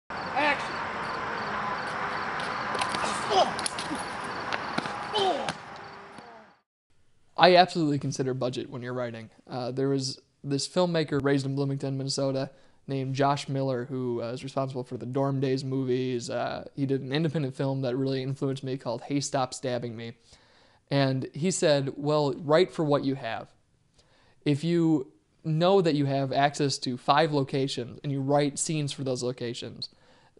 Action! I absolutely consider budget when you're writing. There was this filmmaker raised in Bloomington, Minnesota, named Josh Miller, who is responsible for the Dorm Days movies. He did an independent film that really influenced me called Hey, Stop Stabbing Me. And he said, well, write for what you have. If you know that you have access to 5 locations and you write scenes for those locations,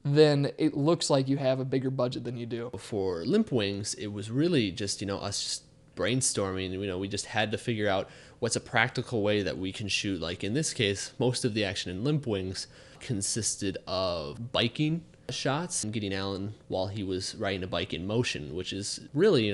then it looks like you have a bigger budget than you do. For Limp Wings, it was really just, us just brainstorming. We just had to figure out what's a practical way that we can shoot. Like in this case, most of the action in Limp Wings consisted of biking shots and getting Alan while he was riding a bike in motion, which is really,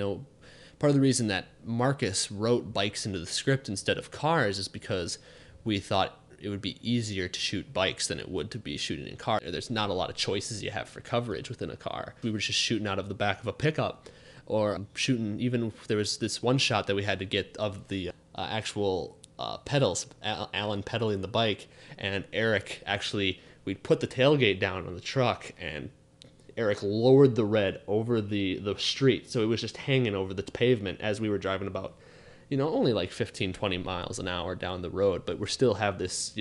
part of the reason that Marcus wrote bikes into the script instead of cars is because we thought it would be easier to shoot bikes than it would to be shooting in cars. There's not a lot of choices you have for coverage within a car. We were just shooting out of the back of a pickup, or shooting, even there was this one shot that we had to get of the actual pedals, Alan pedaling the bike, and Eric actually, we'd put the tailgate down on the truck, and Eric lowered the red over the street, so it was just hanging over the pavement as we were driving about, only like 15, 20 miles an hour down the road, but we still have this,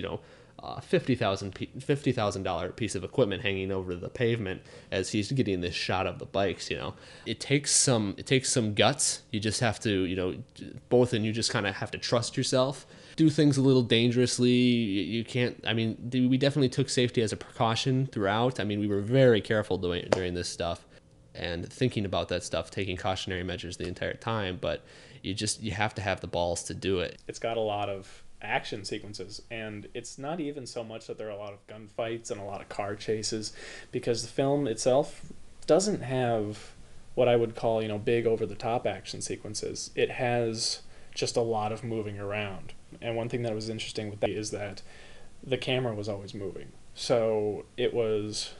$50,000 piece of equipment hanging over the pavement as he's getting this shot of the bikes. It takes some guts. You just have to, both, and you just kind of have to trust yourself. Do things a little dangerously. You can't. We definitely took safety as a precaution throughout. We were very careful during this stuff, and thinking about that stuff, taking cautionary measures the entire time. But you have to have the balls to do it. It's got a lot of action sequences, and it's not even so much that there are a lot of gunfights and a lot of car chases, because the film itself doesn't have what I would call, big over-the-top action sequences. It has just a lot of moving around. And one thing that was interesting with that is that the camera was always moving. So it was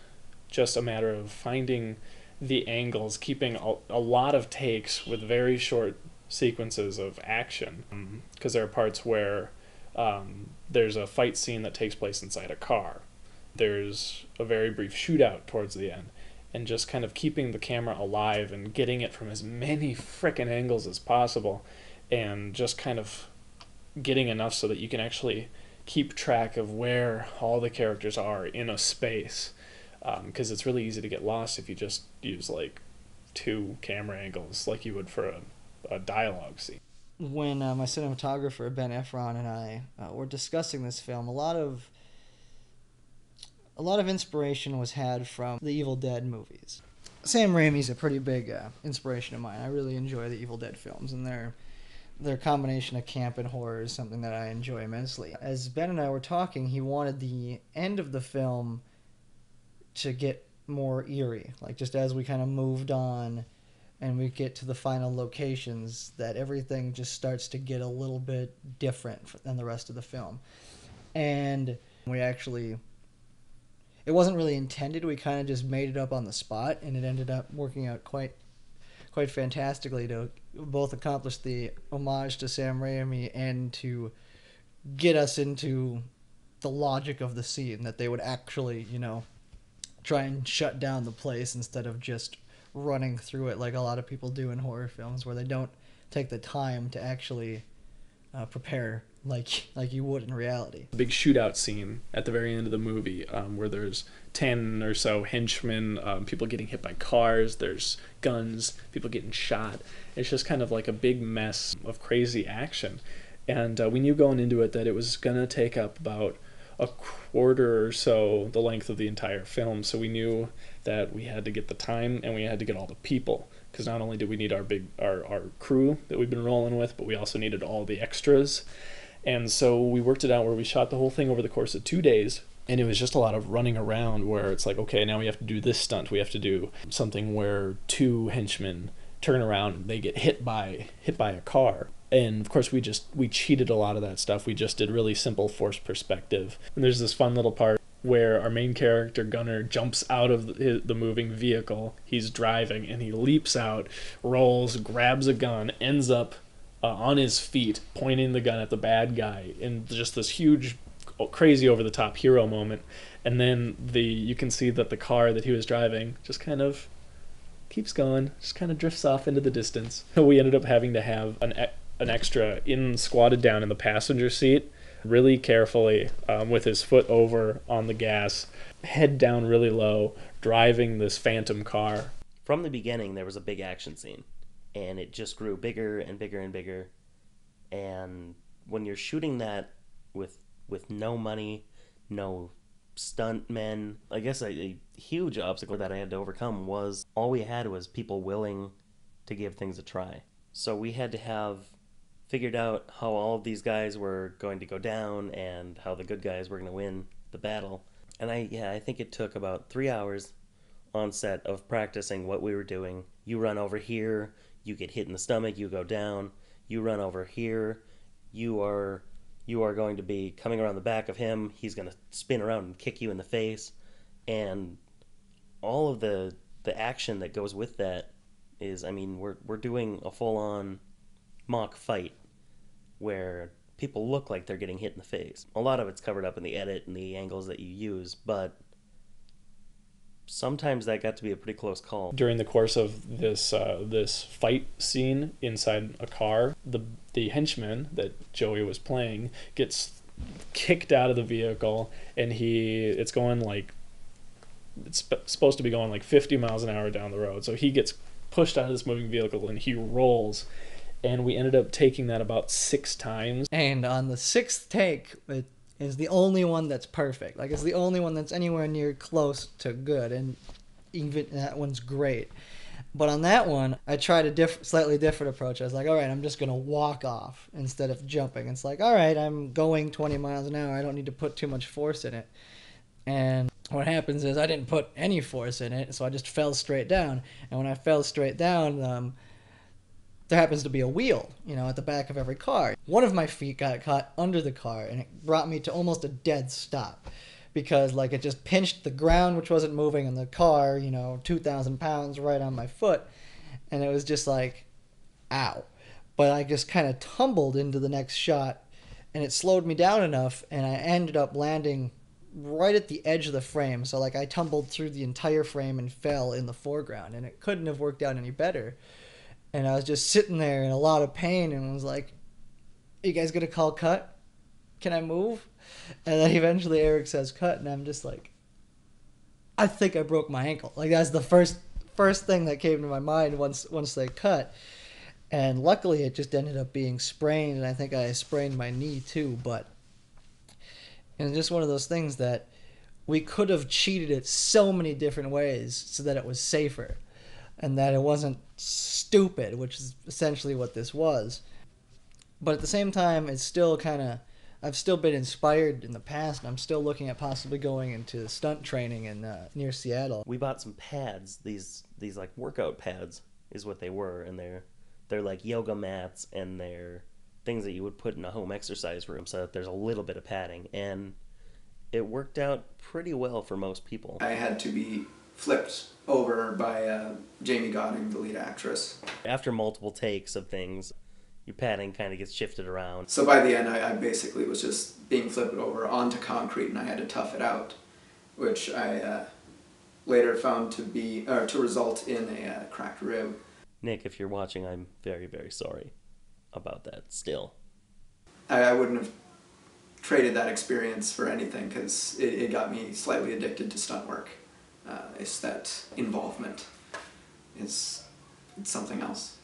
just a matter of finding the angles, keeping a lot of takes with very short sequences of action. Because there are parts where there's a fight scene that takes place inside a car. There's a very brief shootout towards the end. And just kind of keeping the camera alive and getting it from as many frickin' angles as possible, and just kind of getting enough so that you can actually keep track of where all the characters are in a space, because it's really easy to get lost if you just use like 2 camera angles like you would for a dialogue scene. When my cinematographer Ben Efron and I were discussing this film, a lot of inspiration was had from the Evil Dead movies. Sam Raimi's a pretty big inspiration of mine. I really enjoy the Evil Dead films, and their combination of camp and horror is something that I enjoy immensely. As Ben and I were talking, he wanted the end of the film to get more eerie, like just as we kind of moved on and we get to the final locations, that everything just starts to get a little bit different than the rest of the film. And we actually, it wasn't really intended, we kind of just made it up on the spot, and it ended up working out quite fantastically to both accomplish the homage to Sam Raimi and to get us into the logic of the scene, that they would actually, try and shut down the place instead of just running through it like a lot of people do in horror films, where they don't take the time to actually prepare like you would in reality. Big shootout scene at the very end of the movie, where there's 10 or so henchmen, people getting hit by cars, there's guns, people getting shot. It's just kind of like a big mess of crazy action. And we knew going into it that it was going to take up about a quarter or so the length of the entire film. So we knew that we had to get the time and we had to get all the people. Because not only did we need our crew that we've been rolling with, but we also needed all the extras. And so we worked it out where we shot the whole thing over the course of 2 days. And it was just a lot of running around where it's like, okay, now we have to do this stunt. We have to do something where 2 henchmen turn around and they get hit by a car. And of course we cheated a lot of that stuff. We just did really simple forced perspective. And there's this fun little part where our main character, Gunnar, jumps out of the moving vehicle he's driving, and he leaps out, rolls, grabs a gun, ends up on his feet, pointing the gun at the bad guy in just this huge crazy over the top hero moment, and then you can see that the car that he was driving just kind of keeps going, just kind of drifts off into the distance. We ended up having to have an extra squatted down in the passenger seat, really carefully, with his foot over on the gas, head down really low, driving this phantom car. From the beginning, there was a big action scene, and it just grew bigger and bigger and bigger. And when you're shooting that with no money, no stunt men, I guess a huge obstacle that I had to overcome was all we had was people willing to give things a try. So we had to have figured out how all of these guys were going to go down and how the good guys were going to win the battle. And I think it took about 3 hours on set of practicing what we were doing. You run over here, you get hit in the stomach, you go down. You run over here, you are going to be coming around the back of him. He's going to spin around and kick you in the face. And all of the action that goes with that is, I mean, we're doing a full-on mock fight where people look like they're getting hit in the face. A lot of it's covered up in the edit and the angles that you use, but sometimes that got to be a pretty close call. During the course of this fight scene inside a car, the henchman that Joey was playing gets kicked out of the vehicle, and it's supposed to be going like 50 miles an hour down the road. So he gets pushed out of this moving vehicle and he rolls, and we ended up taking that about 6 times. And on the 6th take, it is the only one that's perfect. Like, it's the only one that's anywhere near close to good, and even that one's great. But on that one, I tried a slightly different approach. I was like, all right, I'm just going to walk off instead of jumping. It's like, all right, I'm going 20 miles an hour. I don't need to put too much force in it. And what happens is I didn't put any force in it, so I just fell straight down. And when I fell straight down, there happens to be a wheel, at the back of every car. One of my feet got caught under the car, and it brought me to almost a dead stop. Because, it just pinched the ground, which wasn't moving, and the car, 2,000 pounds right on my foot. And it was just like, ow. But I just kind of tumbled into the next shot, and it slowed me down enough, and I ended up landing right at the edge of the frame. So, I tumbled through the entire frame and fell in the foreground, and it couldn't have worked out any better. And I was just sitting there in a lot of pain, and was like, you guys gonna call cut? Can I move? And then eventually Eric says cut, and I'm just like, I think I broke my ankle. That's the first thing that came to my mind once they cut. And luckily it just ended up being sprained, and I think I sprained my knee too. But it's just one of those things that we could have cheated it so many different ways so that it was safer and that it wasn't stupid, which is essentially what this was. But at the same time, it's still I've still been inspired in the past, and I'm still looking at possibly going into stunt training in near Seattle. We bought some pads, these workout pads is what they were, and they're like yoga mats, and they're things that you would put in a home exercise room so that there's a little bit of padding, and it worked out pretty well for most people. I had to be flipped over by Jamie Godding, the lead actress. After multiple takes of things, your padding kind of gets shifted around. So by the end, I basically was just being flipped over onto concrete, and I had to tough it out, which I later found to result in a cracked rib. Nick, if you're watching, I'm very, very sorry about that still. I wouldn't have traded that experience for anything, because it got me slightly addicted to stunt work. It's that involvement. It's something else.